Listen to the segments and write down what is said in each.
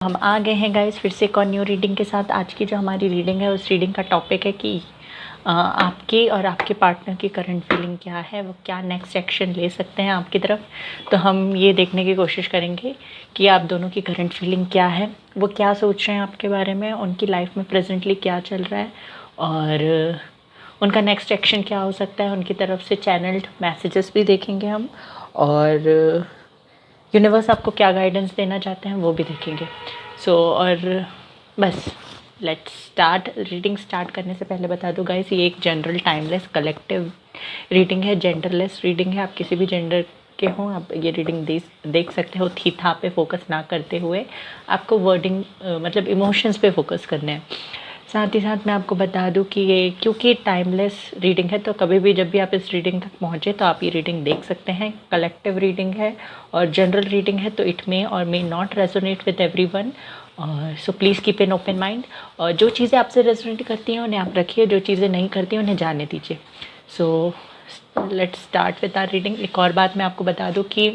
हम आ गए हैं गाइस फिर से एक और न्यू रीडिंग के साथ। आज की जो हमारी रीडिंग है उस रीडिंग का टॉपिक है कि आपकी और आपके पार्टनर की करंट फीलिंग क्या है, वो क्या नेक्स्ट एक्शन ले सकते हैं आपकी तरफ। तो हम ये देखने की कोशिश करेंगे कि आप दोनों की करंट फीलिंग क्या है, वो क्या सोच रहे हैं आपके बारे में, उनकी लाइफ में प्रेजेंटली क्या चल रहा है और उनका नेक्स्ट एक्शन क्या हो सकता है। उनकी तरफ से चैनल्ड मैसेजेस भी देखेंगे हम, और यूनिवर्स आपको क्या गाइडेंस देना चाहते हैं वो भी देखेंगे। और बस लेट्स स्टार्ट। रीडिंग स्टार्ट करने से पहले बता दूँ गाइस, ये एक जनरल टाइमलेस कलेक्टिव रीडिंग है, जेंडरलेस रीडिंग है। आप किसी भी जेंडर के हों आप ये रीडिंग देख सकते हो। थी था पे फोकस ना करते हुए आपको वर्डिंग मतलब इमोशंस पे फोकस करने हैं। साथ ही साथ मैं आपको बता दूं कि ये क्योंकि टाइमलेस रीडिंग है तो कभी भी जब भी आप इस रीडिंग तक पहुँचे तो आप ये रीडिंग देख सकते हैं। कलेक्टिव रीडिंग है और जनरल रीडिंग है, तो इट मे और may not resonate with everyone. So please keep an open mind. और जो चीज़ें आपसे रेजोनेट करती हैं उन्हें आप रखिए, जो चीज़ें नहीं करती हैं उन्हें जाने दीजिए। So let's start with our reading. एक और बात मैं आपको बता दूँ कि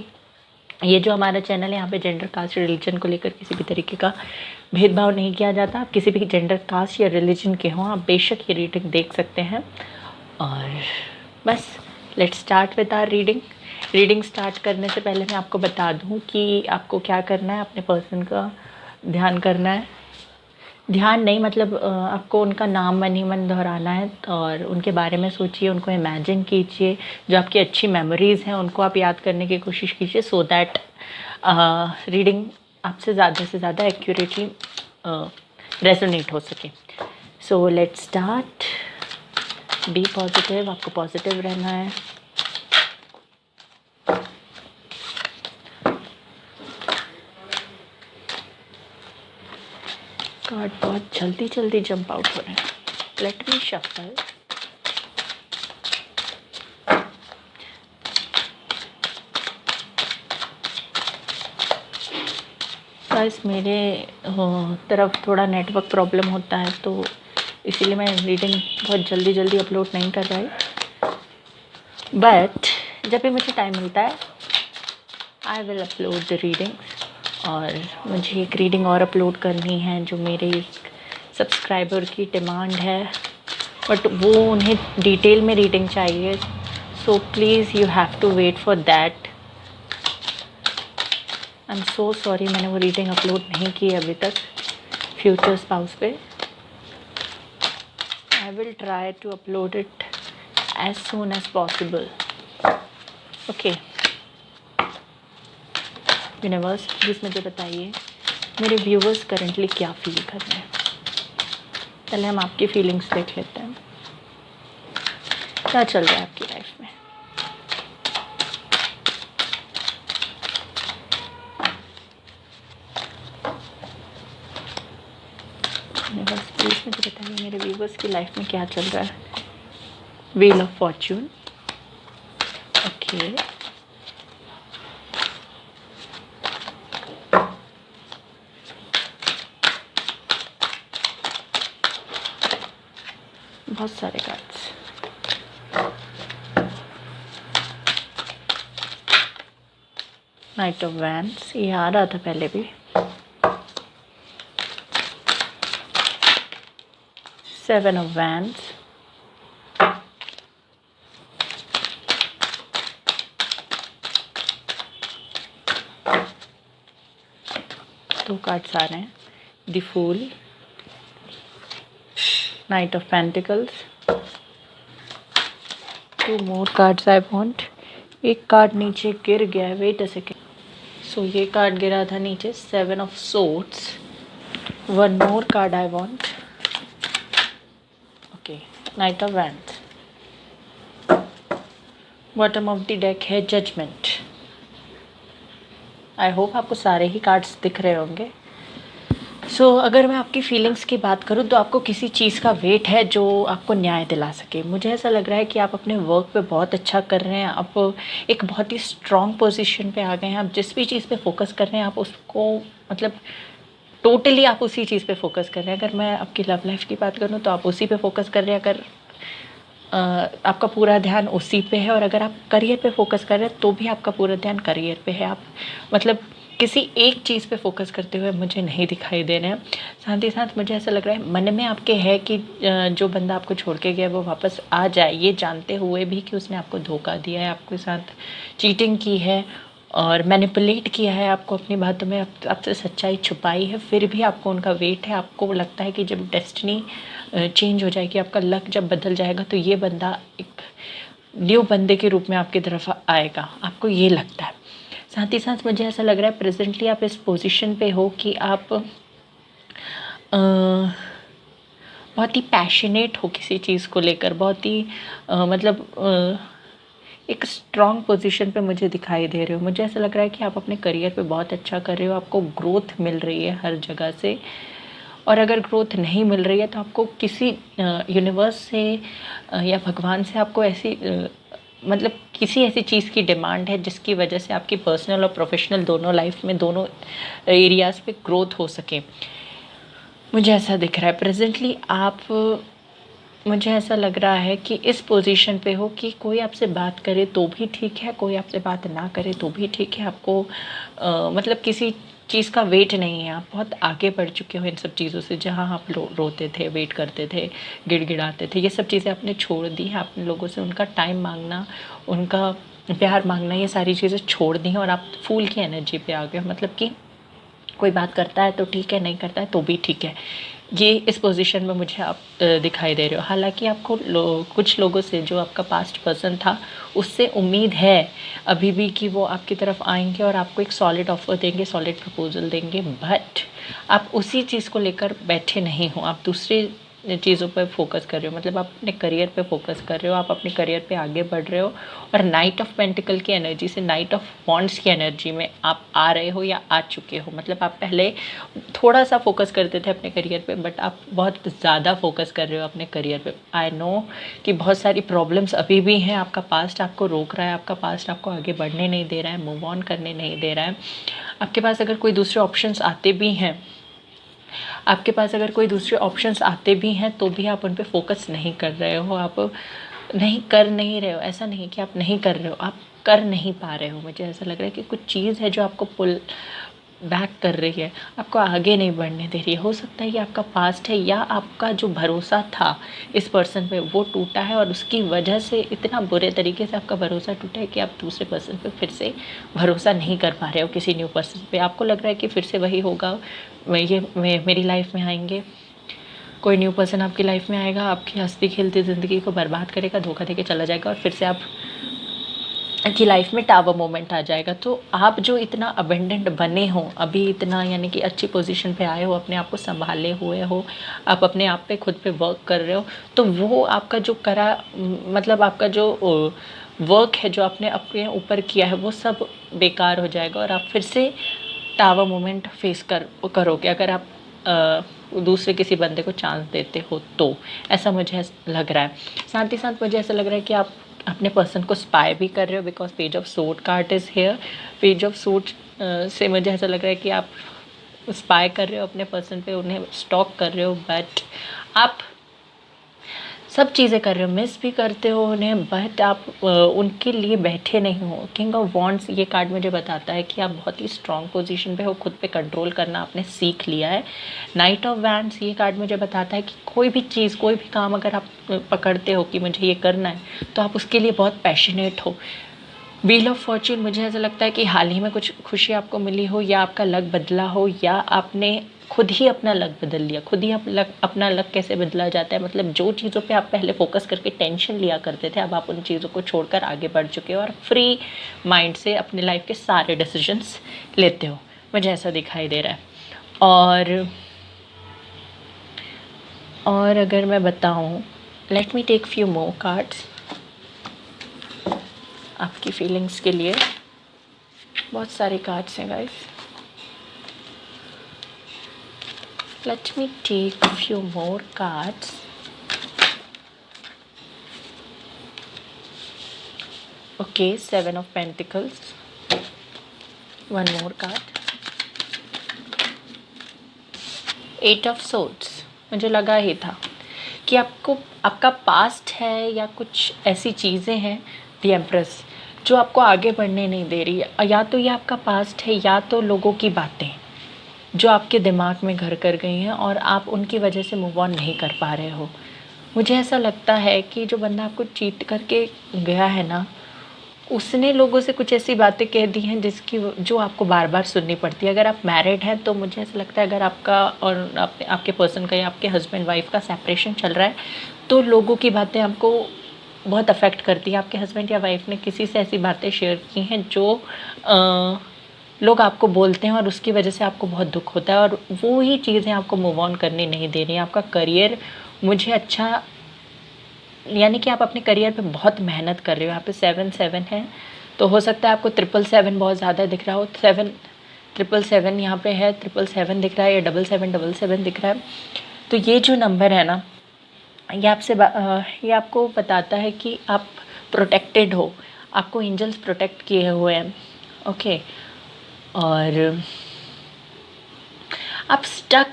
ये जो हमारा चैनल है यहाँ पे जेंडर, कास्ट, रिलीजन को लेकर किसी भी तरीके का भेदभाव नहीं किया जाता। आप किसी भी जेंडर, कास्ट या रिलीजन के हों आप बेशक ये रीडिंग देख सकते हैं। और बस let's start with our reading. Reading start करने से पहले मैं आपको बता दूं कि आपको क्या करना है। अपने पर्सन का ध्यान करना है। ध्यान नहीं मतलब आपको उनका नाम मन ही मन दोहराना है और उनके बारे में सोचिए, उनको इमेजिन कीजिए। जो आपकी अच्छी मेमोरीज़ हैं उनको आप याद करने की कोशिश कीजिए, सो दैट रीडिंग आपसे ज़्यादा से ज़्यादा एक्यूरेटली रेजोनेट हो सके। So let's start. Be positive, आपको पॉजिटिव रहना है। कार्ड बहुत जल्दी जल्दी जंप आउट हो रहे हैं। लेट मी शफल। गाइस मेरे तरफ थोड़ा नेटवर्क प्रॉब्लम होता है तो इसीलिए मैं रीडिंग बहुत जल्दी जल्दी अपलोड नहीं कर रही, बट जब भी मुझे टाइम मिलता है I will upload the readings. और मुझे एक रीडिंग और अपलोड करनी है जो मेरे सब्सक्राइबर की डिमांड है, बट वो उन्हें डिटेल में रीडिंग चाहिए। So please you have to wait for that. I am so sorry, मैंने वो रीडिंग अपलोड नहीं की अभी तक फ्यूचर स्पाउस पे। I will try to upload it as soon as possible. Okay universe, please मुझे बताइए मेरे व्यूवर्स करंटली क्या फील कर रहे हैं। पहले हम आपकी फीलिंग्स देख लेते हैं, क्या चल रहा है आपकी लाइफ में। यूनिवर्स प्लीज़ मुझे बताइए मेरे व्यूवर्स की लाइफ में क्या चल रहा है। व्हील ऑफ फॉर्च्यून, ओके बहुत सारे कार्ड्स। नाइट ऑफ वैंड्स, ये आ रहा था पहले भी। सेवन ऑफ वैंड्स, दो कार्ड्स आ रहे हैं। The fool, knight of pentacles, two more cards I want. एक कार्ड नीचे गिर गया है, वेट अ सेकेंड। सो ये कार्ड गिरा था नीचे, seven of swords. One more card I want. Okay night of wands. Bottom of the deck है जजमेंट। आई होप आपको सारे ही कार्ड्स दिख रहे होंगे। अगर मैं आपकी फीलिंग्स की बात करूँ तो आपको किसी चीज़ का वेट है जो आपको न्याय दिला सके। मुझे ऐसा लग रहा है कि आप अपने वर्क पे बहुत अच्छा कर रहे हैं। आप एक बहुत ही स्ट्रॉन्ग पोजीशन पे आ गए हैं। आप जिस भी चीज़ पे फोकस कर रहे हैं आप उसको मतलब टोटली आप उसी चीज़ पे फोकस कर रहे हैं। अगर मैं आपकी लव लाइफ की बात करूँ तो आप उसी पे फोकस कर रहे हैं। अगर आपका पूरा ध्यान उसी पे है, और अगर आप करियर पे फोकस कर रहे हैं तो भी आपका पूरा ध्यान करियर पे है। आप मतलब किसी एक चीज़ पे फोकस करते हुए मुझे नहीं दिखाई दे रहे हैं। साथ ही साथ मुझे ऐसा लग रहा है मन में आपके है कि जो बंदा आपको छोड़ के गया वो वापस आ जाए, ये जानते हुए भी कि उसने आपको धोखा दिया है, आपके साथ चीटिंग की है और मैनिपुलेट किया है, आपको अपनी बातों में आपसे सच्चाई छुपाई है, फिर भी आपको उनका वेट है। आपको लगता है कि जब डेस्टिनी चेंज हो जाएगी, आपका लक जब बदल जाएगा, तो ये बंदा एक न्यू बंदे के रूप में आपकी तरफ आएगा, आपको ये लगता है। साथ ही साथ मुझे ऐसा लग रहा है प्रेजेंटली आप इस पोजीशन पे हो कि आप बहुत ही पैशनेट हो किसी चीज़ को लेकर, बहुत ही एक स्ट्रॉन्ग पोजीशन पे मुझे दिखाई दे रहे हो। मुझे ऐसा लग रहा है कि आप अपने करियर पे बहुत अच्छा कर रहे हो, आपको ग्रोथ मिल रही है हर जगह से। और अगर ग्रोथ नहीं मिल रही है तो आपको किसी यूनिवर्स से या भगवान से आपको ऐसी किसी ऐसी चीज़ की डिमांड है जिसकी वजह से आपकी पर्सनल और प्रोफेशनल दोनों लाइफ में, दोनों एरियाज़ पे ग्रोथ हो सके। मुझे ऐसा दिख रहा है प्रेजेंटली आप, मुझे ऐसा लग रहा है कि इस पोजीशन पे हो कि कोई आपसे बात करे तो भी ठीक है, कोई आपसे बात ना करे तो भी ठीक है। आपको किसी चीज़ का वेट नहीं है, आप बहुत आगे बढ़ चुके हो इन सब चीज़ों से। जहाँ आप रोते थे, वेट करते थे, गिड़गिड़ाते थे, ये सब चीज़ें आपने छोड़ दी हैं। आपने लोगों से उनका टाइम मांगना, उनका प्यार मांगना, ये सारी चीज़ें छोड़ दी हैं और आप फूल की एनर्जी पे आ गए हो। मतलब कि कोई बात करता है तो ठीक है, नहीं करता है तो भी ठीक है। ये इस पोजीशन में मुझे आप दिखाई दे रहे हो। हालांकि आपको कुछ लोगों से, जो आपका पास्ट पर्सन था, उससे उम्मीद है अभी भी कि वो आपकी तरफ आएंगे और आपको एक सॉलिड ऑफर देंगे, सॉलिड प्रपोजल देंगे। बट आप उसी चीज़ को लेकर बैठे नहीं हो, आप दूसरी चीज़ों पर फोकस कर रहे हो। मतलब आप अपने करियर पे फोकस कर रहे हो, आप अपने करियर पे आगे बढ़ रहे हो। और नाइट ऑफ पेंटिकल की एनर्जी से नाइट ऑफ वॉन्ड्स की एनर्जी में आप आ रहे हो या आ चुके हो। मतलब आप पहले थोड़ा सा फोकस करते थे अपने करियर पे, बट आप बहुत ज़्यादा फोकस कर रहे हो अपने करियर पे। आई नो कि बहुत सारी प्रॉब्लम्स अभी भी हैं, आपका पास्ट आपको रोक रहा है, आपका पास्ट आपको आगे बढ़ने नहीं दे रहा है, मूव ऑन करने नहीं दे रहा है। आपके पास अगर कोई दूसरे ऑप्शंस आते भी हैं, आपके पास अगर कोई दूसरे ऑप्शंस आते भी हैं तो भी आप उन पे फोकस नहीं कर रहे हो, आप नहीं रहे हो। ऐसा नहीं कि आप नहीं कर रहे हो, आप कर नहीं पा रहे हो। मुझे ऐसा लग रहा है कि कुछ चीज़ है जो आपको पुल बैक कर रही है, आपको आगे नहीं बढ़ने दे रही है। हो सकता है कि आपका पास्ट है, या आपका जो भरोसा था इस पर्सन पे वो टूटा है और उसकी वजह से इतना बुरे तरीके से आपका भरोसा टूटा है कि आप दूसरे पर्सन पे फिर से भरोसा नहीं कर पा रहे हो, किसी न्यू पर्सन पे। आपको लग रहा है कि फिर से वही होगा, मेरी लाइफ में आएंगे, कोई न्यू पर्सन आपकी लाइफ में आएगा, आपकी हंसती खेलती ज़िंदगी को बर्बाद करेगा, धोखा देके चला जाएगा और फिर से आप की लाइफ में टावर मोमेंट आ जाएगा। तो आप जो इतना अबेंडेंट बने हो अभी, इतना यानी कि अच्छी पोजीशन पे आए हो, अपने आप को संभाले हुए हो, आप अपने आप पे खुद पे वर्क कर रहे हो, तो वो आपका जो आपका जो वर्क है, जो आपने अपने ऊपर किया है, वो सब बेकार हो जाएगा और आप फिर से टावर मोमेंट फेस करोगे अगर आप दूसरे किसी बंदे को चांस देते हो तो। ऐसा मुझे लग रहा है। साथ ही साथ मुझे ऐसा लग रहा है कि आप अपने पर्सन को स्पाई भी कर रहे हो, because page of sword card is here. Page of sword से मुझे ऐसा लग रहा है कि आप स्पाई कर रहे हो अपने पर्सन पे, उन्हें स्टॉक कर रहे हो, बट आप सब चीज़ें कर रहे हो, मिस भी करते हो उन्हें, बट आप उनके लिए बैठे नहीं हो। किंग ऑफ वॉन्ड्स ये कार्ड मुझे बताता है कि आप बहुत ही स्ट्रॉन्ग पोजीशन पे हो, खुद पे कंट्रोल करना आपने सीख लिया है। नाइट ऑफ वैंड्स ये कार्ड मुझे बताता है कि कोई भी चीज़, कोई भी काम अगर आप पकड़ते हो कि मुझे ये करना है, तो आप उसके लिए बहुत पैशनेट हो। व्हील ऑफ फॉर्च्यून मुझे ऐसा लगता है कि हाल ही में कुछ खुशी आपको मिली हो, या आपका लक बदला हो, या आपने खुद ही अपना लक बदल लिया। खुद ही अपना लक कैसे बदला जाता है, मतलब जो चीज़ों पे आप पहले फोकस करके टेंशन लिया करते थे, अब आप उन चीज़ों को छोड़कर आगे बढ़ चुके हो और फ्री माइंड से अपने लाइफ के सारे डिसीजंस लेते हो। मुझे ऐसा दिखाई दे रहा है। और अगर मैं बताऊँ, let me take few more cards आपकी फीलिंग्स के लिए। बहुत सारे कार्ड्स हैं guys, let me take few more cards. Okay, 7 of pentacles, one more card, 8 of swords. मुझे लगा ही था कि आपको आपका पास्ट है या कुछ ऐसी चीज़ें हैं। द एम्प्रेस, जो आपको आगे बढ़ने नहीं दे रही है। या तो ये आपका पास्ट है, या तो लोगों की बातें जो आपके दिमाग में घर कर गई हैं और आप उनकी वजह से मूव ऑन नहीं कर पा रहे हो। मुझे ऐसा लगता है कि जो बंदा आपको चीट करके गया है ना, उसने लोगों से कुछ ऐसी बातें कह दी हैं जिसकी जो आपको बार बार सुननी पड़ती है। अगर आप मैरिड हैं तो मुझे ऐसा लगता है, अगर आपका और आपके पर्सन का या आपके हस्बैंड वाइफ का सेपरेशन चल रहा है, तो लोगों की बातें आपको बहुत अफेक्ट करती है। आपके हस्बैंड या वाइफ ने किसी से ऐसी बातें शेयर की हैं जो लोग आपको बोलते हैं और उसकी वजह से आपको बहुत दुख होता है, और वो ही चीज़ें आपको मूव ऑन करने नहीं दे रही हैं। आपका करियर मुझे अच्छा, यानी कि आप अपने करियर पे बहुत मेहनत कर रहे हो। यहाँ पे 7 7 है, तो हो सकता है आपको 7 7 बहुत ज़्यादा दिख रहा हो। 7 7 यहाँ पे है, 7 7 दिख रहा है, या 7 7 दिख रहा है। तो ये जो नंबर है ना, ये आपको बताता है कि आप प्रोटेक्टेड हो, आपको एंजल्स प्रोटेक्ट किए हुए हैं। ओके, और आप स्टक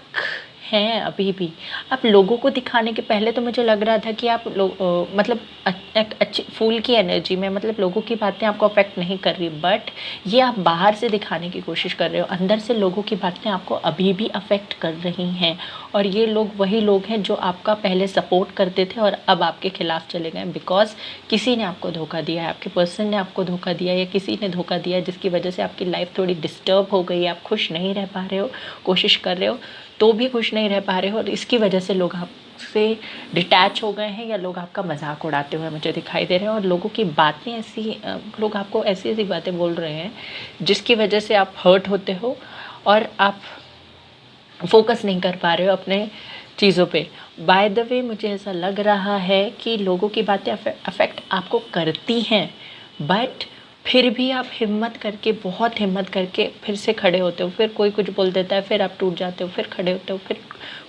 हैं अभी भी। आप लोगों को दिखाने के पहले तो मुझे लग रहा था कि आप मतलब एक अच्छी फूल की एनर्जी में, मतलब लोगों की बातें आपको अफेक्ट नहीं कर रही, बट ये आप बाहर से दिखाने की कोशिश कर रहे हो। अंदर से लोगों की बातें आपको अभी भी अफेक्ट कर रही हैं, और ये लोग वही लोग हैं जो आपका पहले सपोर्ट करते थे और अब आपके खिलाफ चले गए, बिकॉज किसी ने आपको धोखा दिया है, आपके पर्सन ने आपको धोखा दिया, या किसी ने धोखा दिया है, जिसकी वजह से आपकी लाइफ थोड़ी डिस्टर्ब हो गई है। आप खुश नहीं रह पा रहे हो, कोशिश कर रहे हो तो भी खुश नहीं रह पा रहे हो, और इसकी वजह से लोग आपसे डिटैच हो गए हैं, या लोग आपका मजाक उड़ाते हुए मुझे दिखाई दे रहे हैं। और लोगों की बातें ऐसी, लोग आपको ऐसी ऐसी बातें बोल रहे हैं जिसकी वजह से आप हर्ट होते हो, और आप फोकस नहीं कर पा रहे हो अपने चीज़ों पे। बाय द वे, मुझे ऐसा लग रहा है कि लोगों की बातें अफेक्ट आपको करती हैं, बट फिर भी आप हिम्मत करके, बहुत हिम्मत करके फिर से खड़े होते हो। फिर कोई कुछ बोल देता है, फिर आप टूट जाते हो, फिर खड़े होते हो, फिर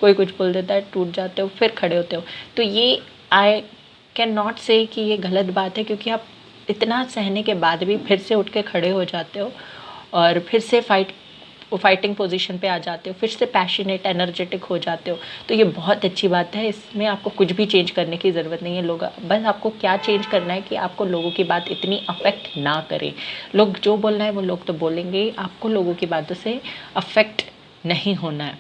कोई कुछ बोल देता है, टूट जाते हो, फिर खड़े होते हो। तो ये आई कैन नॉट से कि ये गलत बात है, क्योंकि आप इतना सहने के बाद भी फिर से उठ के खड़े हो जाते हो, और फिर से फाइटिंग पोजीशन पे आ जाते हो, फिर से पैशनेट एनर्जेटिक हो जाते हो। तो ये बहुत अच्छी बात है, इसमें आपको कुछ भी चेंज करने की ज़रूरत नहीं है। लोग, बस आपको क्या चेंज करना है कि आपको लोगों की बात इतनी अफेक्ट ना करे। लोग जो बोलना है वो लोग तो बोलेंगे, आपको लोगों की बातों से अफेक्ट नहीं होना है,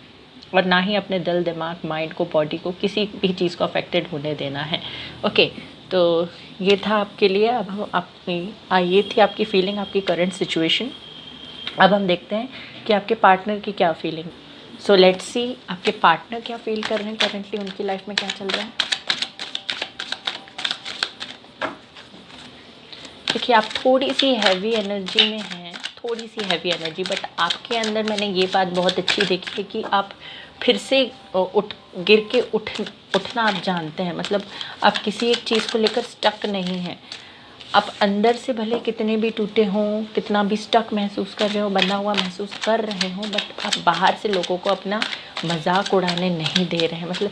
और ना ही अपने दिल, दिमाग, माइंड को, बॉडी को, किसी भी चीज़ को अफेक्टेड होने देना है। ओके, तो ये था आपके लिए। अब हम ये थी आपकी फीलिंग, आपकी करंट सिचुएशन। अब हम देखते हैं कि आपके पार्टनर की क्या फीलिंग। सो लेट्स सी आपके पार्टनर क्या फील कर रहे हैं करंटली, उनकी लाइफ में क्या चल रहा है। देखिए, आप थोड़ी सी हैवी एनर्जी में हैं, थोड़ी सी हैवी एनर्जी, बट आपके अंदर मैंने ये बात बहुत अच्छी देखी है कि आप फिर से गिर के उठना आप जानते हैं। मतलब आप किसी एक चीज़ को लेकर स्टक नहीं हैं। आप अंदर से भले कितने भी टूटे हों, कितना भी स्टक महसूस कर रहे हो, बंधा हुआ महसूस कर रहे हो, बट आप बाहर से लोगों को अपना मजाक उड़ाने नहीं दे रहे हैं। मतलब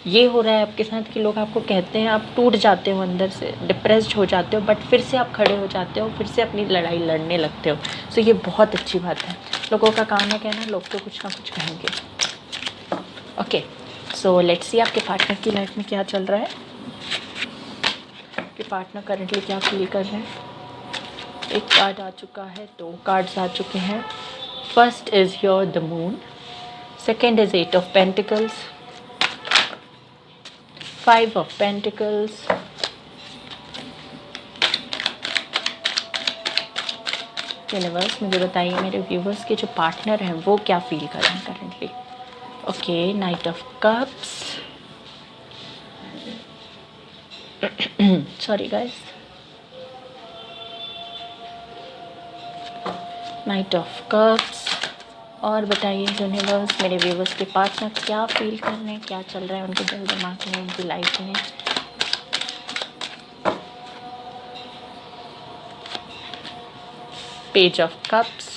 ये हो रहा है आपके साथ कि लोग आपको कहते हैं, आप टूट जाते हो, अंदर से डिप्रेस्ड हो जाते हो, बट फिर से आप खड़े हो जाते हो, फिर से अपनी लड़ाई लड़ने लगते हो। सो ये बहुत अच्छी बात है। लोगों का काम है कहना, लोग तो कुछ ना कुछ कहेंगे। ओके, सो लेट्स सी आपके पार्टनर की लाइफ में क्या चल रहा है, कि पार्टनर करंटली क्या फील कर रहे हैं। एक कार्ड आ चुका है, 2 कार्ड्स आ चुके हैं। First is your the moon, second is 8 of pentacles, 5 of pentacles, universe मुझे बताइए मेरे व्यूवर्स के जो पार्टनर हैं वो क्या फील कर रहे हैं currently. Okay, night of cups, sorry guys, night of cups. और बताइए यूनिवर्स मेरे व्यूवर्स के पार्टनर क्या फील कर रहे हैं, क्या चल रहा है उनके दिल दिमाग में, उनकी लाइफ में। Page of cups,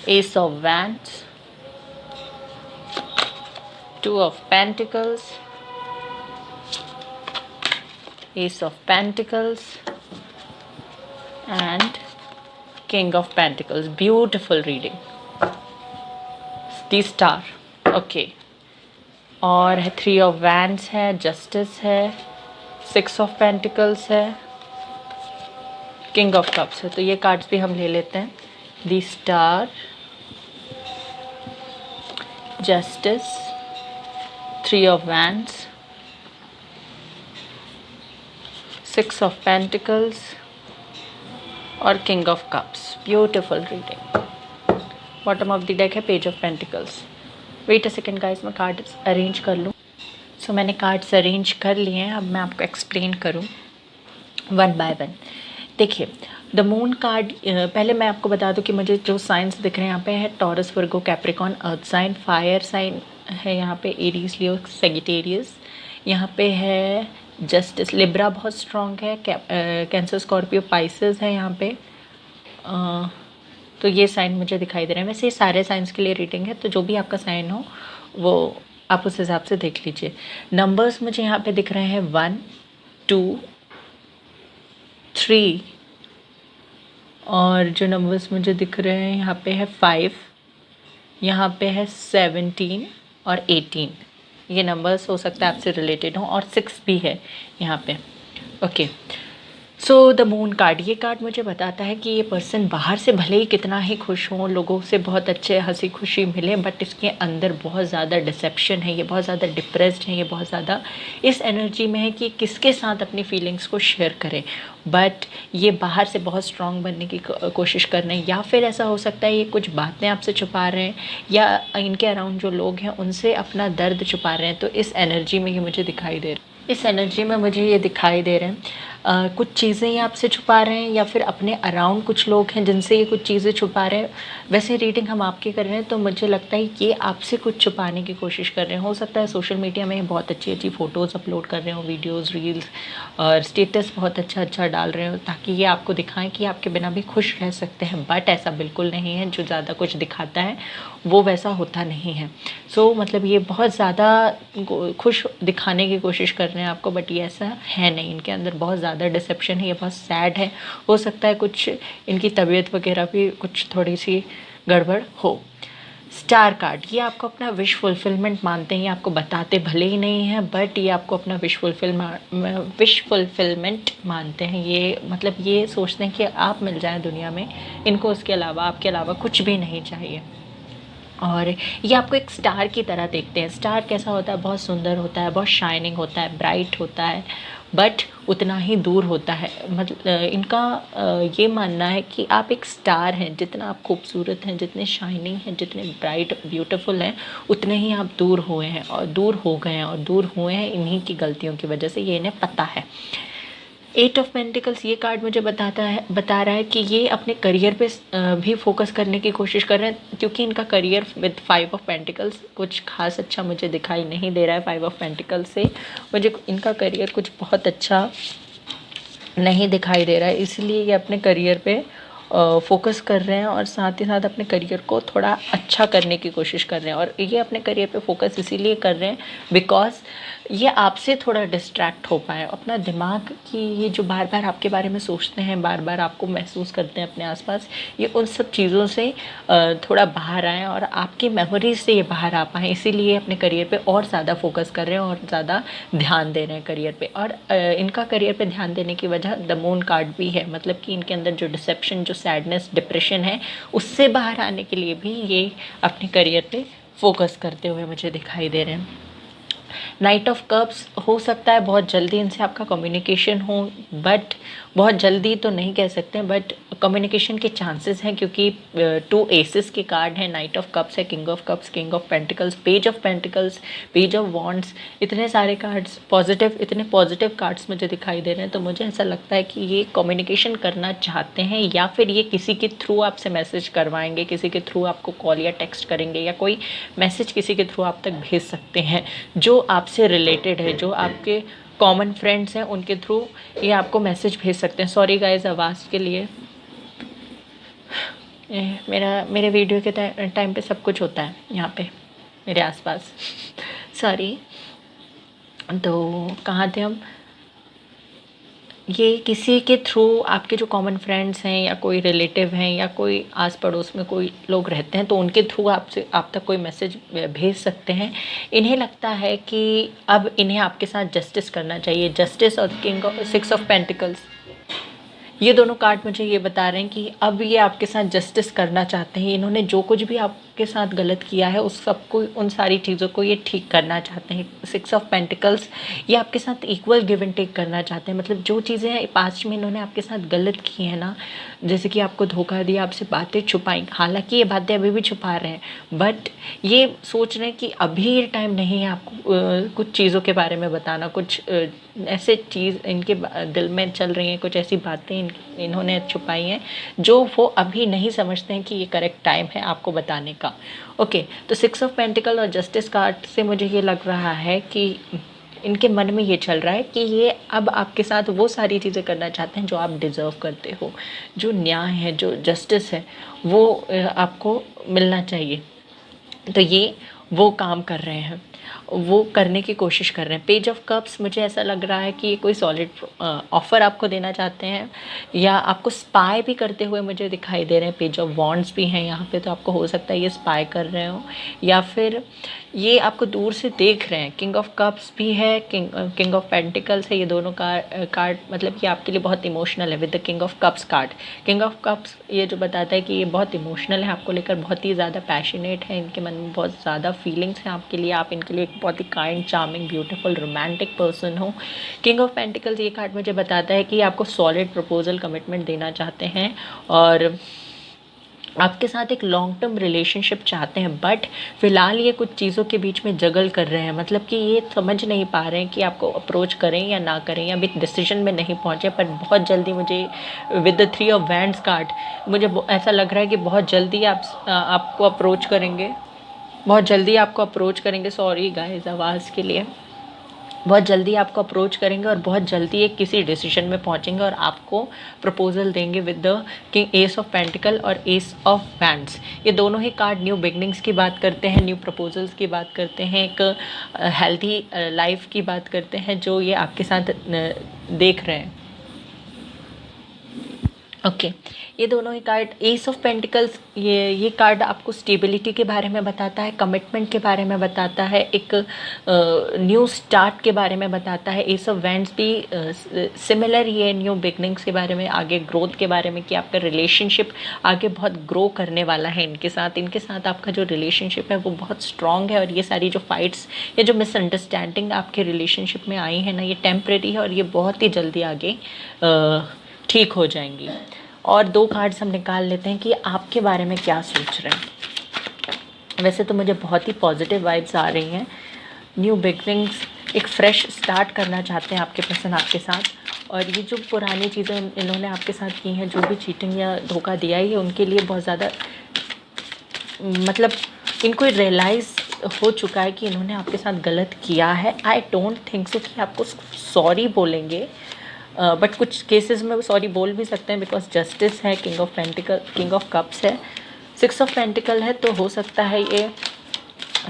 S of wands, 2 of pentacles, Ace of Pentacles and King of Pentacles. Beautiful reading. The Star. Okay. और 3 of Wands है, Justice है, 6 ऑफ पेंटिकल्स है, किंग ऑफ कप्स है। तो ये कार्ड्स भी हम ले लेते हैं। The star, justice, 3 of wands, 6 of pentacles और king of cups. Beautiful reading. Bottom of the deck है page of pentacles. Wait a second guys, मैं कार्ड्स अरेंज कर लूँ। सो मैंने कार्ड्स अरेंज कर लिए हैं, अब मैं आपको एक्सप्लेन करूँ वन बाय वन। देखिए, द मून कार्ड, पहले मैं आपको बता दूं कि मुझे जो साइंस दिख रहे हैं यहाँ पे है Taurus, Virgo, Capricorn, earth sign, fire sign है यहाँ पे, एरीज, लियो, सेजिटेरियस। यहाँ पे है जस्टिस, लिब्रा बहुत स्ट्रॉन्ग है, कैंसर, स्कॉर्पियो, पाइसेस है यहाँ पे। तो ये साइन मुझे दिखाई दे रहे हैं। वैसे ये सारे साइंस के लिए रीडिंग है, तो जो भी आपका साइन हो वो आप उस हिसाब से देख लीजिए। नंबर्स मुझे यहाँ पे दिख रहे हैं 1, 2, 3 और जो नंबर्स मुझे दिख रहे हैं यहाँ पे है 5, यहाँ पे है 17 और 18। ये नंबर्स हो सकता है आपसे रिलेटेड हो, और 6 भी है यहाँ पे। Okay, so the moon card, ये कार्ड मुझे बताता है कि ये पर्सन बाहर से भले ही कितना ही खुश हो, लोगों से बहुत अच्छे हंसी खुशी मिले, बट इसके अंदर बहुत ज़्यादा डिसेप्शन है, ये बहुत ज़्यादा डिप्रेस्ड है, ये बहुत ज़्यादा इस एनर्जी में है कि किसके साथ अपनी फीलिंग्स को शेयर करें। बट ये बाहर से बहुत स्ट्रॉन्ग बनने की कोशिश कर रहे हैं, या फिर ऐसा हो सकता है ये कुछ बातें आपसे छुपा रहे हैं, या इनके अराउंड जो लोग हैं उनसे अपना दर्द छुपा रहे हैं। तो इस एनर्जी में ये मुझे दिखाई दे रहा है, इस एनर्जी में मुझे ये दिखाई दे रहे हैं। कुछ चीज़ें ये आपसे छुपा रहे हैं, या फिर अपने अराउंड कुछ लोग हैं जिनसे ये कुछ चीज़ें छुपा रहे हैं। वैसे रीडिंग हम आपकी कर रहे हैं, तो मुझे लगता है ये आपसे कुछ छुपाने की कोशिश कर रहे हैं। हो सकता है सोशल मीडिया में बहुत अच्छी अच्छी फ़ोटोज़ अपलोड कर रहे हो, वीडियोज़, रील्स और स्टेटस बहुत अच्छा अच्छा डाल रहे हो, ताकि ये आपको दिखाएं कि आपके बिना भी खुश रह सकते हैं। बट ऐसा बिल्कुल नहीं है, जो ज़्यादा कुछ दिखाता है वो वैसा होता नहीं है। सो मतलब ये बहुत ज़्यादा खुश दिखाने की कोशिश कर रहे हैं आपको, बट ये ऐसा है नहीं। इनके अंदर बहुत ज़्यादा डिसेप्शन है, ये बहुत सैड है। हो सकता है कुछ इनकी तबीयत वगैरह भी कुछ थोड़ी सी गड़बड़ हो। स्टार कार्ड, ये आपको अपना विश फुलफिलमेंट मानते हैं, ये आपको बताते भले ही नहीं हैं, बट ये आपको अपना विश फुलफिलमेंट मानते हैं। ये मतलब ये सोचते हैं कि आप मिल जाएं दुनिया में, इनको उसके अलावा, आपके अलावा कुछ भी नहीं चाहिए। और ये आपको एक स्टार की तरह देखते हैं। स्टार कैसा होता है? बहुत सुंदर होता है, बहुत शाइनिंग होता है, ब्राइट होता है, बट उतना ही दूर होता है। मतलब इनका ये मानना है कि आप एक स्टार हैं, जितना आप खूबसूरत हैं, जितने शाइनिंग हैं, जितने ब्राइट ब्यूटीफुल हैं, उतने ही आप दूर हुए हैं और दूर हो गए हैं, और दूर हुए हैं इन्हीं की गलतियों की वजह से, ये इन्हें पता है। 8 ऑफ पेंटिकल्स, ये कार्ड मुझे बता रहा है कि ये अपने करियर पे भी फोकस करने की कोशिश कर रहे हैं, क्योंकि इनका करियर विद 5 ऑफ पेंटिकल्स कुछ खास अच्छा मुझे दिखाई नहीं दे रहा है। 5 ऑफ पेंटिकल्स से मुझे इनका करियर कुछ बहुत अच्छा नहीं दिखाई दे रहा है, इसलिए ये अपने करियर पे फोकस कर रहे हैं, और साथ ही साथ अपने करियर को थोड़ा अच्छा करने की कोशिश कर रहे हैं। और ये अपने करियर पे फोकस इसीलिए कर रहे हैं बिकॉज ये आपसे थोड़ा डिस्ट्रैक्ट हो पाए। अपना दिमाग की ये जो बार बार आपके बारे में सोचते हैं, बार बार आपको महसूस करते हैं अपने आसपास, ये उन सब चीज़ों से थोड़ा बाहर आएँ और आपकी मेमोरीज से ये बाहर आ पाएँ। इसीलिए अपने करियर पे और ज़्यादा फोकस कर रहे हैं और ज़्यादा ध्यान दे रहे हैं करियर पे। और इनका करियर पे ध्यान देने की वजह द मून कार्ड भी है, मतलब कि इनके अंदर जो डिसेप्शन, जो सैडनेस, डिप्रेशन है, उससे बाहर आने के लिए भी ये अपने करियर पे फोकस करते हुए मुझे दिखाई दे रहे हैं। नाइट ऑफ कप्स, हो सकता है बहुत जल्दी इनसे आपका कम्युनिकेशन हो, बट बहुत जल्दी तो नहीं कह सकते हैं, बट कम्युनिकेशन के चांसेस हैं, क्योंकि 2 एसेस के कार्ड हैं, नाइट ऑफ कप्स है, king of cups, king of pentacles, page of pentacles, page of wands, इतने सारे कार्ड्स पॉजिटिव, इतने पॉजिटिव कार्ड्स मुझे दिखाई दे रहे हैं। तो मुझे ऐसा लगता है कि ये कम्युनिकेशन करना चाहते हैं, या फिर ये किसी के थ्रू आपसे मैसेज करवाएंगे, किसी के थ्रू आपको कॉल या टेक्स्ट करेंगे, या कोई मैसेज किसी के थ्रू आप तक भेज सकते हैं जो आपसे रिलेटेड है, जो आपके कॉमन फ्रेंड्स हैं, उनके थ्रू ये आपको मैसेज भेज सकते हैं। सॉरी गाइस आवाज़ के लिए, मेरे वीडियो के टाइम पे सब कुछ होता है यहाँ पे मेरे आसपास, सॉरी। तो कहाँ थे हम? ये किसी के थ्रू, आपके जो कॉमन फ्रेंड्स हैं या कोई रिलेटिव हैं या कोई आस पड़ोस में कोई लोग रहते हैं, तो उनके थ्रू आपसे आप तक कोई मैसेज भेज सकते हैं। इन्हें लगता है कि अब इन्हें आपके साथ जस्टिस करना चाहिए। जस्टिस और किंग ऑफ 6 ऑफ पेंटिकल्स, ये दोनों कार्ड मुझे ये बता रहे हैं कि अब ये आपके साथ जस्टिस करना चाहते हैं। इन्होंने जो कुछ भी आपके साथ गलत किया है उस सबको, उन सारी चीज़ों को ये ठीक करना चाहते हैं। 6 ऑफ पेंटिकल्स, ये आपके साथ इक्वल गिव एंड टेक करना चाहते हैं। मतलब जो चीज़ें पास्ट में इन्होंने आपके साथ गलत की हैं ना, जैसे कि आपको धोखा दिया, आपसे बातें छुपाई, हालांकि ये बातें अभी भी छुपा रहे हैं, बट ये सोच रहे हैं कि अभी ये टाइम नहीं है आपको कुछ चीज़ों के बारे में बताना। कुछ ऐसे चीज़ इनके दिल में चल रही हैं, कुछ ऐसी बातें इन्होंने छुपाई हैं जो वो अभी नहीं समझते हैं कि ये करेक्ट टाइम है आपको बताने का। ओके, तो 6 ऑफ पेंटिकल और जस्टिस कार्ड से मुझे ये लग रहा है कि इनके मन में ये चल रहा है कि ये अब आपके साथ वो सारी चीज़ें करना चाहते हैं जो आप डिज़र्व करते हो। जो न्याय है, जो जस्टिस है, वो आपको मिलना चाहिए। तो ये वो काम कर रहे हैं, वो करने की कोशिश कर रहे हैं। पेज ऑफ कप्स, मुझे ऐसा लग रहा है कि ये कोई सॉलिड ऑफ़र आपको देना चाहते हैं या आपको स्पाई भी करते हुए मुझे दिखाई दे रहे हैं। पेज ऑफ वॉन्ड्स भी हैं यहाँ पे, तो आपको हो सकता है ये स्पाई कर रहे हो या फिर ये आपको दूर से देख रहे हैं। किंग ऑफ कप्स भी है, किंग ऑफ पेंटिकल्स है। ये दोनों कार्ड मतलब कि आपके लिए बहुत इमोशनल है। With the king of cups card, king of cups ये जो बताता है कि ये बहुत इमोशनल है, आपको लेकर बहुत ही ज़्यादा पैशनेट है, इनके मन में बहुत ज़्यादा फीलिंग्स हैं आपके लिए। आप इनके लिए एक बहुत ही kind, charming, beautiful, romantic person हो। किंग ऑफ पेंटिकल्स ये कार्ड मुझे बताता है कि आपको सॉलिड प्रपोजल, कमिटमेंट देना चाहते हैं और आपके साथ एक लॉन्ग टर्म रिलेशनशिप चाहते हैं, बट फ़िलहाल ये कुछ चीज़ों के बीच में जगल कर रहे हैं। मतलब कि ये समझ नहीं पा रहे हैं कि आपको अप्रोच करें या ना करें, या अभी डिसीजन में नहीं पहुँचे। पर बहुत जल्दी मुझे with the 3 of wands card मुझे ऐसा लग रहा है कि बहुत जल्दी आपको अप्रोच करेंगे, बहुत जल्दी आपको अप्रोच करेंगे। सॉरी गाइस आवाज़ के लिए। बहुत जल्दी आपको अप्रोच करेंगे और बहुत जल्दी एक किसी डिसीजन में पहुंचेंगे और आपको प्रपोजल देंगे with the king S of pentacle और एस ऑफ वैंड्स। ये दोनों ही कार्ड न्यू बिगनिंग्स की बात करते हैं, न्यू प्रपोजल्स की बात करते हैं, एक हेल्थी लाइफ की बात करते हैं जो ये आपके साथ देख रहे हैं। ओके, ये दोनों ही कार्ड, एस ऑफ पेंटिकल्स, ये कार्ड आपको स्टेबिलिटी के बारे में बताता है, कमिटमेंट के बारे में बताता है, एक न्यू स्टार्ट के बारे में बताता है। एस ऑफ वैंड्स भी सिमिलर, ये न्यू बिगनिंग्स के बारे में, आगे ग्रोथ के बारे में कि आपका रिलेशनशिप आगे बहुत ग्रो करने वाला है इनके साथ आपका जो रिलेशनशिप है वो बहुत स्ट्रॉन्ग है। और ये सारी जो फाइट्स या जो मिसअंडरस्टैंडिंग आपके रिलेशनशिप में आई है ना, ये टेम्परेरी है और ये बहुत ही जल्दी आगे ठीक हो जाएंगी। और 2 कार्ड्स हम निकाल लेते हैं कि आपके बारे में क्या सोच रहे हैं। वैसे तो मुझे बहुत ही पॉजिटिव वाइब्स आ रही हैं। न्यू बिगनिंग्स, एक फ्रेश स्टार्ट करना चाहते हैं आपके पर्सन आपके साथ। और ये जो पुरानी चीज़ें इन्होंने आपके साथ की हैं, जो भी चीटिंग या धोखा दिया है, ये उनके लिए बहुत ज़्यादा, मतलब इनको रियलाइज़ हो चुका है कि इन्होंने आपके साथ गलत किया है। आई डोंट थिंक सो कि आपको सॉरी बोलेंगे, बट कुछ केसेस में वो सॉरी बोल भी सकते हैं बिकॉज जस्टिस है, king of pentacle, king of cups है, 6 ऑफ पेंटिकल है, तो हो सकता है ये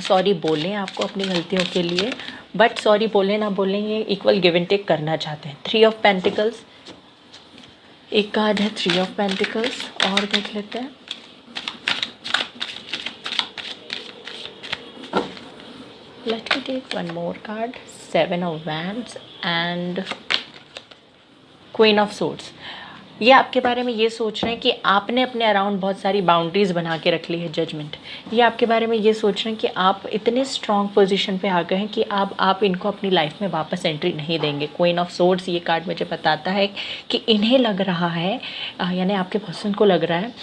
सॉरी बोलें आपको अपनी गलतियों के लिए। बट सॉरी बोलें ना बोलें, ये इक्वल गिव एंड टेक करना चाहते हैं। 3 ऑफ पेंटिकल्स, एक कार्ड है 3 ऑफ पेंटिकल्स, और देख लेते हैं। Let me take one more card, 7 of wands and queen of swords. ये आपके बारे में ये सोच रहे हैं कि आपने अपने अराउंड बहुत सारी बाउंड्रीज़ बना के रख ली है, जजमेंट। ये आपके बारे में ये सोच रहे हैं कि आप इतने स्ट्रॉन्ग पोजीशन पे आ गए हैं कि आप इनको अपनी लाइफ में वापस एंट्री नहीं देंगे। क्वीन ऑफ सोर्ड्स ये कार्ड मुझे बताता है कि इन्हें लग रहा है, यानी आपके पर्सन को लग रहा है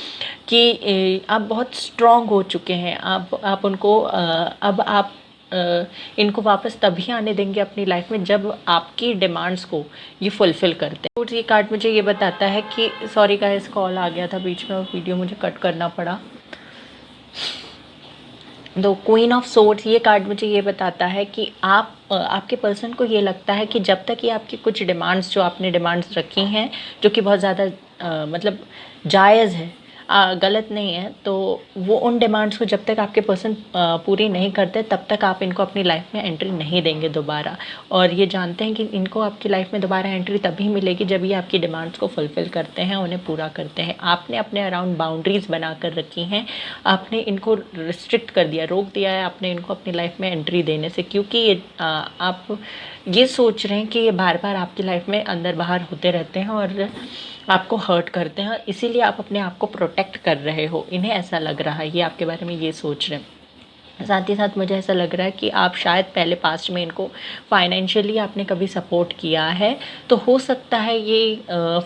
कि आप बहुत स्ट्रॉन्ग हो चुके हैं। आप उनको अब आप इनको वापस तभी आने देंगे अपनी लाइफ में जब आपकी डिमांड्स को ये फुलफ़िल करते हैं। तो ये कार्ड मुझे ये बताता है कि, सॉरी गाइस कॉल आ गया था बीच में और वीडियो मुझे कट करना पड़ा। तो क्वीन ऑफ सोर्ड्स ये कार्ड मुझे ये बताता है कि आपके पर्सन को ये लगता है कि जब तक ये आपकी कुछ डिमांड्स, जो आपने डिमांड्स रखी हैं जो कि बहुत ज़्यादा मतलब जायज़ है, गलत नहीं है, तो वो उन डिमांड्स को जब तक आपके पर्सन पूरी नहीं करते तब तक आप इनको अपनी लाइफ में एंट्री नहीं देंगे दोबारा। और ये जानते हैं कि इनको आपकी लाइफ में दोबारा एंट्री तभी मिलेगी जब ये आपकी डिमांड्स को फुलफ़िल करते हैं, उन्हें पूरा करते हैं। आपने अपने अराउंड बाउंड्रीज़ बना कर रखी हैं, आपने इनको रिस्ट्रिक्ट कर दिया, रोक दिया है आपने इनको अपनी लाइफ में एंट्री देने से, क्योंकि ये आप ये सोच रहे हैं कि ये बार बार आपकी लाइफ में अंदर बाहर होते रहते हैं और आपको हर्ट करते हैं, इसीलिए आप अपने आप को प्रोटेक्ट कर रहे हो। इन्हें ऐसा लग रहा है, ये आपके बारे में ये सोच रहे हैं। साथ ही साथ मुझे ऐसा लग रहा है कि आप शायद पहले पास्ट में इनको फाइनेंशियली आपने कभी सपोर्ट किया है, तो हो सकता है ये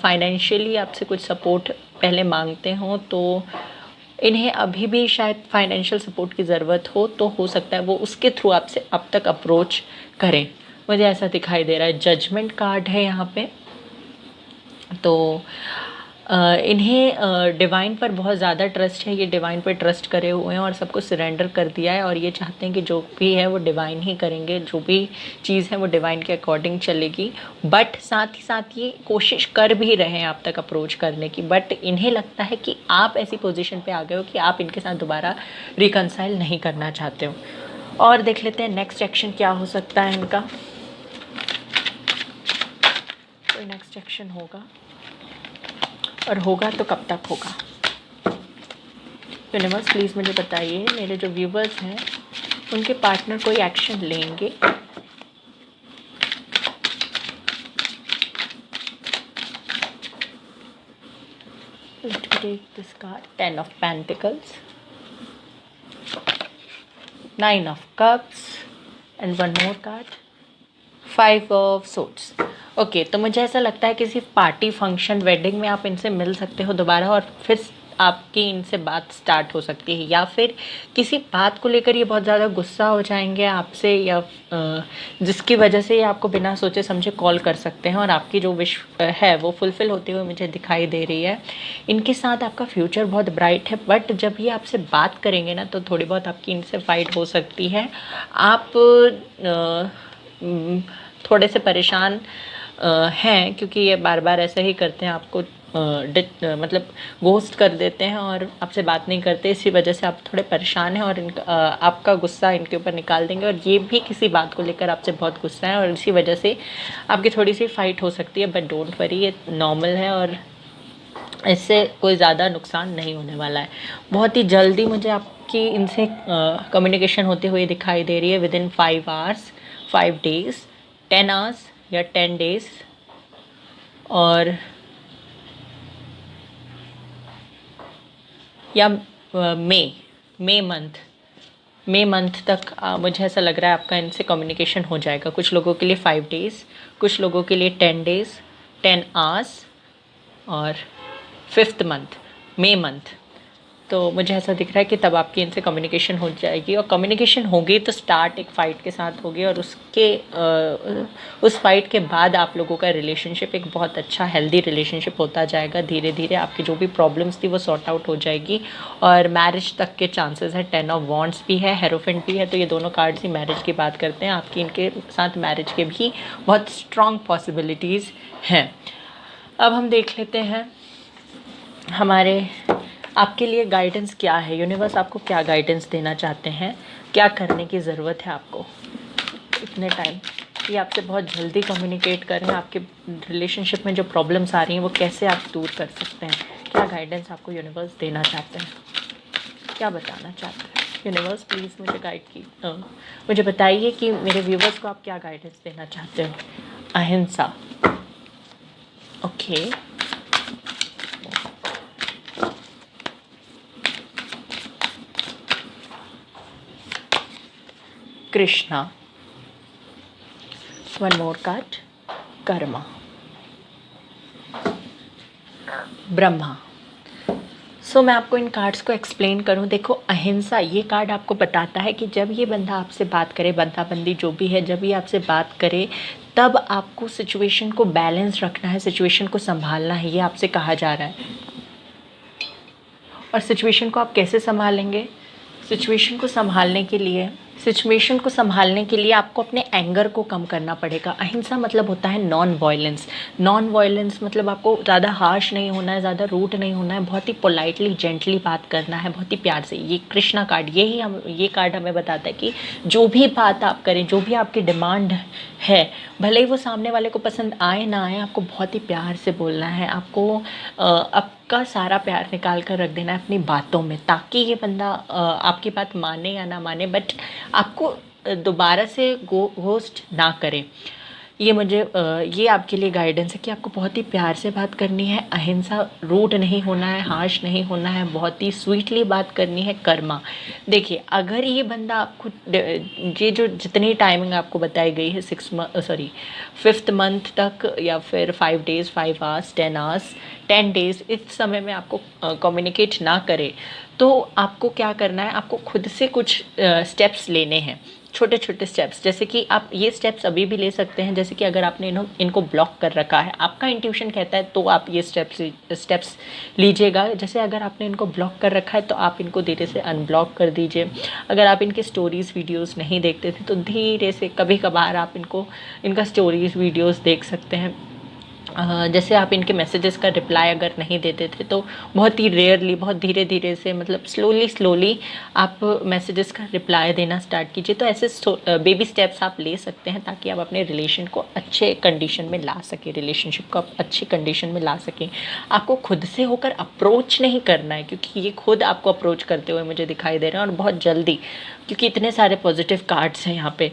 फाइनेंशियली आपसे कुछ सपोर्ट पहले मांगते हों, तो इन्हें अभी भी शायद फाइनेंशियल सपोर्ट की ज़रूरत हो, तो हो सकता है वो उसके थ्रू आपसे अब तक अप्रोच करें। मुझे ऐसा दिखाई दे रहा है। जजमेंट कार्ड है यहाँ पे, तो इन्हें डिवाइन पर बहुत ज़्यादा ट्रस्ट है, ये डिवाइन पर ट्रस्ट करे हुए हैं और सब कुछ सरेंडर कर दिया है, और ये चाहते हैं कि जो भी है वो डिवाइन ही करेंगे, जो भी चीज़ है वो डिवाइन के अकॉर्डिंग चलेगी। बट साथ ही साथ ये कोशिश कर भी रहे हैं आप तक अप्रोच करने की, बट इन्हें लगता है कि आप ऐसी पोजीशन पे आ गए हो कि आप इनके साथ दोबारा रिकंसाइल नहीं करना चाहते हो। और देख लेते हैं नेक्स्ट एक्शन क्या हो सकता है इनका। कोई नेक्स्ट एक्शन होगा, और होगा तो कब तक होगा। यूनिवर्स प्लीज़ मुझे बताइए, मेरे जो व्यूवर्स हैं उनके पार्टनर कोई एक्शन लेंगे? Let me take this card, 10 of pentacles, 9 of cups and one more card, 5 of swords. Okay, तो मुझे ऐसा लगता है किसी पार्टी, फंक्शन, वेडिंग में आप इनसे मिल सकते हो दोबारा, और फिर आपकी इनसे बात स्टार्ट हो सकती है, या फिर किसी बात को लेकर ये बहुत ज़्यादा गुस्सा हो जाएंगे आपसे, या जिसकी वजह से ये आपको बिना सोचे समझे कॉल कर सकते हैं, और आपकी जो विश है वो फुलफ़िल होती हुई मुझे दिखाई दे रही है। इनके साथ आपका फ्यूचर बहुत ब्राइट है, बट जब ये आपसे बात करेंगे ना तो थोड़ी बहुत आपकी इनसे फाइट हो सकती है। आप थोड़े से परेशान हैं, क्योंकि ये बार बार ऐसा ही करते हैं, आपको मतलब घोस्ट कर देते हैं और आपसे बात नहीं करते। इसी वजह से आप थोड़े परेशान हैं, और आपका गुस्सा इनके ऊपर निकाल देंगे, और ये भी किसी बात को लेकर आपसे बहुत गुस्सा है, और इसी वजह से आपकी थोड़ी सी फाइट हो सकती है। बट डोंट वरी, ये नॉर्मल है और इससे कोई ज़्यादा नुकसान नहीं होने वाला है। बहुत ही जल्दी मुझे आपकी इनसे कम्युनिकेशन होते हुए दिखाई दे रही है, विदिन 5 आवर्स, 5 डेज़, 10 आवर्स या 10 डेज़, और या मई मंथ तक मुझे ऐसा लग रहा है आपका इनसे कम्युनिकेशन हो जाएगा। कुछ लोगों के लिए 5 डेज़, कुछ लोगों के लिए 10 डेज़, 10 आवर्स, और 5th मंथ, मई मंथ। तो मुझे ऐसा दिख रहा है कि तब आपकी इनसे कम्युनिकेशन हो जाएगी, और कम्युनिकेशन होगी तो स्टार्ट एक फ़ाइट के साथ होगी, और उस फाइट के बाद आप लोगों का रिलेशनशिप एक बहुत अच्छा हेल्दी रिलेशनशिप होता जाएगा। धीरे धीरे आपकी जो भी प्रॉब्लम्स थी वो सॉर्ट आउट हो जाएगी, और मैरिज तक के चांसेस है। 10 ऑफ वॉन्ड्स भी है, हेरोफेंट भी है, तो ये दोनों कार्ड्स ही मैरिज की बात करते हैं। आपकी इनके साथ मैरिज के भी बहुत स्ट्रॉन्ग पॉसिबिलिटीज़ हैं। अब हम देख लेते हैं हमारे आपके लिए गाइडेंस क्या है। यूनिवर्स आपको क्या गाइडेंस देना चाहते हैं, क्या करने की ज़रूरत है आपको इतने टाइम। ये आपसे बहुत जल्दी कम्युनिकेट करें, आपके रिलेशनशिप में जो प्रॉब्लम्स आ रही हैं वो कैसे आप दूर कर सकते हैं। क्या गाइडेंस आपको यूनिवर्स देना चाहते हैं, क्या बताना चाहते हैं। यूनिवर्स प्लीज़ मुझे मुझे बताइए कि मेरे व्यूवर्स को आप क्या गाइडेंस देना चाहते हो। Ahimsa, okay, Krishna, one more card, Karma, Brahma. So मैं आपको इन कार्ड्स को एक्सप्लेन करूं। देखो, अहिंसा, ये कार्ड आपको बताता है कि जब ये बंदा आपसे बात करे, बंदा बंदी जो भी है, जब ये आपसे बात करे तब आपको सिचुएशन को बैलेंस रखना है, सिचुएशन को संभालना है, ये आपसे कहा जा रहा है। और सिचुएशन को आप कैसे संभालेंगे? सिचुएशन को संभालने के लिए सिचुएशन को संभालने के लिए आपको अपने एंगर को कम करना पड़ेगा। अहिंसा मतलब होता है नॉन वायलेंस। नॉन वायलेंस मतलब आपको ज़्यादा हार्श नहीं होना है, ज़्यादा रूट नहीं होना है, बहुत ही पोलाइटली जेंटली बात करना है, बहुत ही प्यार से। ये कृष्णा कार्ड, ये कार्ड हमें बताता है कि जो भी बात आप करें, जो भी आपकी डिमांड है, भले ही वो सामने वाले को पसंद आए ना आए, आपको बहुत ही प्यार से बोलना है। आपको आपका सारा प्यार निकाल कर रख देना है अपनी बातों में, ताकि ये बंदा आपकी बात माने या ना माने, बट आपको दोबारा से घोस्ट ना करे। ये आपके लिए गाइडेंस है कि आपको बहुत ही प्यार से बात करनी है, अहिंसा, रूड नहीं होना है, हार्श नहीं होना है, बहुत ही स्वीटली बात करनी है। कर्मा, देखिए अगर ये बंदा आपको ये जो जितनी टाइमिंग आपको बताई गई है 5th मंथ तक, या फिर 5 डेज़ 5 आवर्स 10 आवर्स 10 डेज़, इस समय में आपको कम्युनिकेट ना करे, तो आपको क्या करना है, आपको खुद से कुछ स्टेप्स लेने हैं, छोटे छोटे स्टेप्स। जैसे कि आप ये स्टेप्स अभी भी ले सकते हैं, जैसे कि अगर आपने इनको ब्लॉक कर रखा है, आपका इंट्यूशन कहता है तो आप ये स्टेप्स लीजिएगा। जैसे अगर आपने इनको ब्लॉक कर रखा है तो आप इनको धीरे से अनब्लॉक कर दीजिए। अगर आप इनके स्टोरीज़ वीडियोज़ नहीं देखते थे तो धीरे से कभी कभार आप इनका स्टोरीज़ वीडियोज़ देख सकते हैं। जैसे आप इनके मैसेजेस का रिप्लाई अगर नहीं देते थे तो बहुत ही रेयरली, बहुत धीरे धीरे से, मतलब स्लोली आप मैसेजेस का रिप्लाई देना स्टार्ट कीजिए। तो ऐसे बेबी स्टेप्स आप ले सकते हैं ताकि आप अपने रिलेशन को अच्छे कंडीशन में ला सकें, रिलेशनशिप को आप अच्छी कंडीशन में ला सकें। आपको खुद से होकर अप्रोच नहीं करना है, क्योंकि ये खुद आपको अप्रोच करते हुए मुझे दिखाई दे रहे हैं, और बहुत जल्दी, क्योंकि इतने सारे पॉजिटिव कार्ड्स हैं यहाँ पे,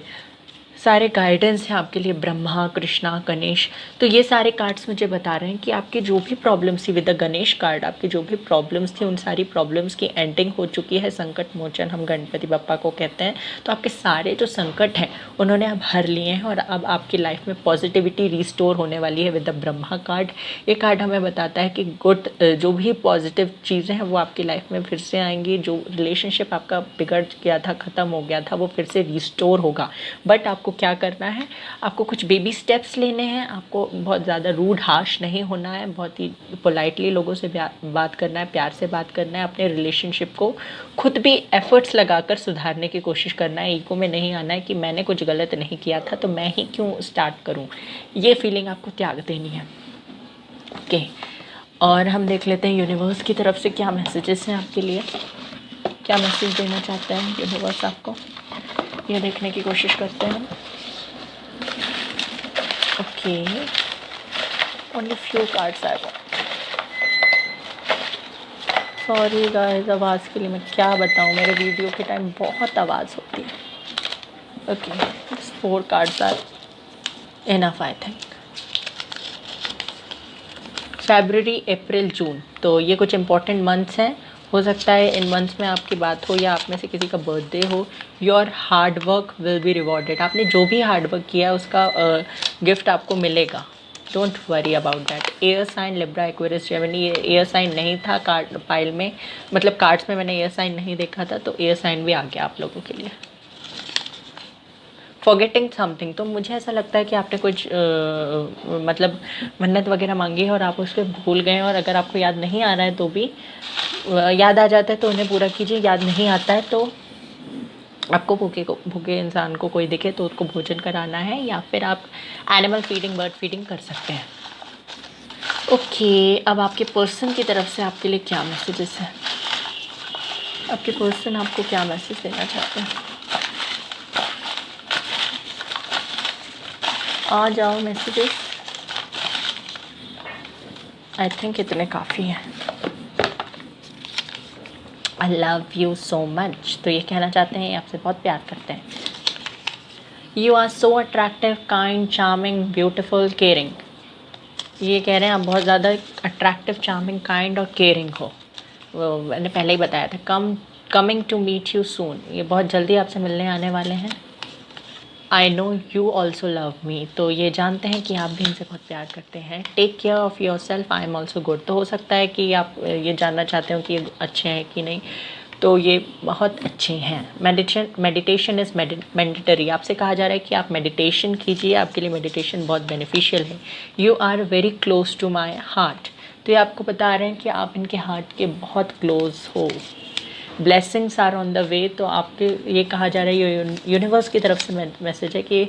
सारे गाइडेंस हैं आपके लिए, ब्रह्मा, कृष्णा, गणेश। तो ये सारे कार्ड्स मुझे बता रहे हैं कि आपके जो भी प्रॉब्लम्स थी, विद द गणेश कार्ड, आपकी जो भी प्रॉब्लम्स थी उन सारी प्रॉब्लम्स की एंडिंग हो चुकी है। संकट मोचन हम गणपति बप्पा को कहते हैं। तो आपके सारे जो संकट हैं उन्होंने अब हर लिए हैं, और अब आपकी लाइफ में पॉजिटिविटी रिस्टोर होने वाली है विद द ब्रह्मा कार्ड। ये कार्ड हमें बताता है कि गुड, जो भी पॉजिटिव चीज़ें हैं वो आपकी लाइफ में फिर से आएंगी। जो रिलेशनशिप आपका बिगड़ गया था, ख़त्म हो गया था, वो फिर से रिस्टोर होगा। बट आपको क्या करना है, आपको कुछ बेबी स्टेप्स लेने हैं। आपको बहुत ज़्यादा रूड, हार्श नहीं होना है, बहुत ही पोलाइटली लोगों से बात करना है, प्यार से बात करना है। अपने रिलेशनशिप को खुद भी एफर्ट्स लगाकर सुधारने की कोशिश करना है। ईगो में नहीं आना है कि मैंने कुछ गलत नहीं किया था तो मैं ही क्यों स्टार्ट करूं, ये फीलिंग आपको त्याग देनी है। ओके, और हम देख लेते हैं यूनिवर्स की तरफ से क्या मैसेजेस हैं आपके लिए, क्या मैसेज देना चाहते हैं यूनिवर्स आपको, ये देखने की कोशिश करते हैं। ओके, ओनली फ्यू कार्ड्स आए। सॉरी गाइस, आवाज़ के लिए मैं क्या बताऊँ, मेरे वीडियो के टाइम बहुत आवाज़ होती है। Okay, 4 cards are enough I think. फरवरी, अप्रैल, जून, तो ये कुछ इंपॉर्टेंट मंथ्स हैं। हो सकता है इन मंथ्स में आपकी बात हो या आप में से किसी का बर्थडे हो। Your hard work will be rewarded. आपने जो भी हार्ड वर्क किया है उसका गिफ्ट आपको मिलेगा। Don't worry about that. Air sign, Libra, Aquarius, Gemini. ये एयर साइन नहीं था कार्ड पाइल में, मतलब कार्ड्स में मैंने एयर साइन नहीं देखा था, तो एयर साइन भी आ गया आप लोगों के लिए। फॉरगेटिंग समथिंग, तो मुझे ऐसा लगता है कि आपने कुछ मतलब मन्नत वगैरह मांगी है और आप उसको भूल गए हैं, और अगर आपको याद नहीं आ रहा है तो भी याद आ जाता है तो उन्हें पूरा कीजिए। याद नहीं आता है तो आपको भूखे इंसान को कोई दिखे तो उसको भोजन कराना है, या फिर आप एनिमल फीडिंग, बर्ड फीडिंग कर सकते हैं। ओके, अब आपके पर्सन की तरफ से आपके लिए क्या मैसेजेस हैं, आपके पर्सन आपको क्या मैसेज देना चाहते हैं। आ जाओ मैसेजेस, आई थिंक इतने काफ़ी हैं। I love you so much, तो ये कहना चाहते हैं आपसे बहुत प्यार करते हैं। You are so attractive, kind, charming, beautiful, caring. ये कह रहे हैं आप बहुत ज़्यादा अट्रैक्टिव, चार्मिंग, काइंड और केयरिंग हो। वो मैंने पहले ही बताया था। Coming to meet you soon, ये बहुत जल्दी आपसे मिलने आने वाले हैं। I know you also love me, तो ये जानते हैं कि आप भी इनसे बहुत प्यार करते हैं। Take care of yourself, I am also good, तो हो सकता है कि आप ये जानना चाहते हो कि ये अच्छे हैं कि नहीं, तो ये बहुत अच्छे हैं। मेडिटेशन इज़ मैंडेटरी, आपसे कहा जा रहा है कि आप मेडिटेशन कीजिए, आपके लिए मेडिटेशन बहुत बेनिफिशियल है। You are very close to my heart, तो ये आपको बता रहे हैं कि आप इनके हार्ट के बहुत क्लोज हो। Blessings are on the way. तो आपके ये कहा जा रहा है, यूनिवर्स की तरफ से मैसेज है कि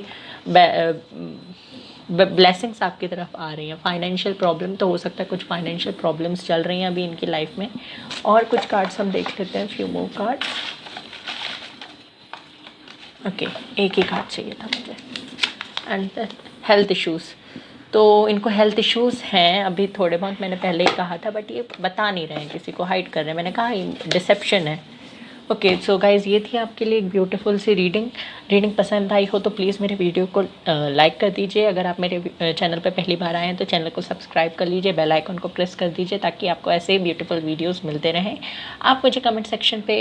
ब्लेसिंग्स आपकी तरफ आ रही हैं। फाइनेंशियल प्रॉब्लम तो हो सकता है, कुछ फाइनेंशियल प्रॉब्लम्स चल रही हैं अभी इनकी लाइफ में। और कुछ कार्ड्स हम देख लेते हैं, फ्यू मोर कार्ड्स। ओके, एक ही कार्ड चाहिए था मुझे। एंड हेल्थ इश्यूज़, तो इनको हेल्थ इश्यूज़ हैं अभी थोड़े बहुत, मैंने पहले ही कहा था, बट ये बता नहीं रहे हैं, किसी को हाइड कर रहे हैं। मैंने कहा डिसेप्शन है। ओके सो गाइज़, ये थी आपके लिए एक ब्यूटीफुल सी रीडिंग पसंद आई हो तो प्लीज़ मेरे वीडियो को लाइक कर दीजिए। अगर आप मेरे चैनल पर पहली बार आए हैं तो चैनल को सब्सक्राइब कर लीजिए, बेल आइकन को प्रेस कर दीजिए ताकि आपको ऐसे ब्यूटीफुल वीडियोस मिलते रहें। आप मुझे कमेंट सेक्शन पे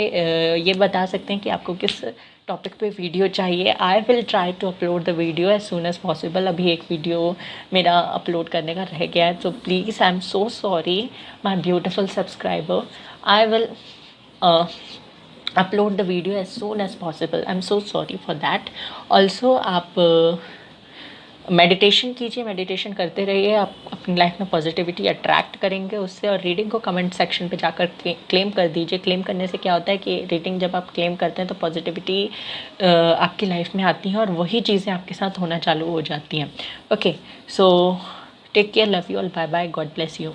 ये बता सकते हैं कि आपको किस टॉपिक पे वीडियो चाहिए। I will try to upload the video as soon as possible. अभी एक वीडियो मेरा अपलोड करने का रह गया है, तो please I am so sorry my beautiful subscriber. I will upload the video as soon as possible. I'm so sorry for that. Also आप मेडिटेशन कीजिए, मेडिटेशन करते रहिए, आप अपनी लाइफ में पॉजिटिविटी अट्रैक्ट करेंगे उससे। और रीडिंग को कमेंट सेक्शन पे जाकर क्लेम कर दीजिए। क्लेम करने से क्या होता है कि रीडिंग जब आप क्लेम करते हैं तो पॉजिटिविटी आपकी लाइफ में आती है और वही चीज़ें आपके साथ होना चालू हो जाती हैं। Okay so take care, love you all, bye bye, God bless you.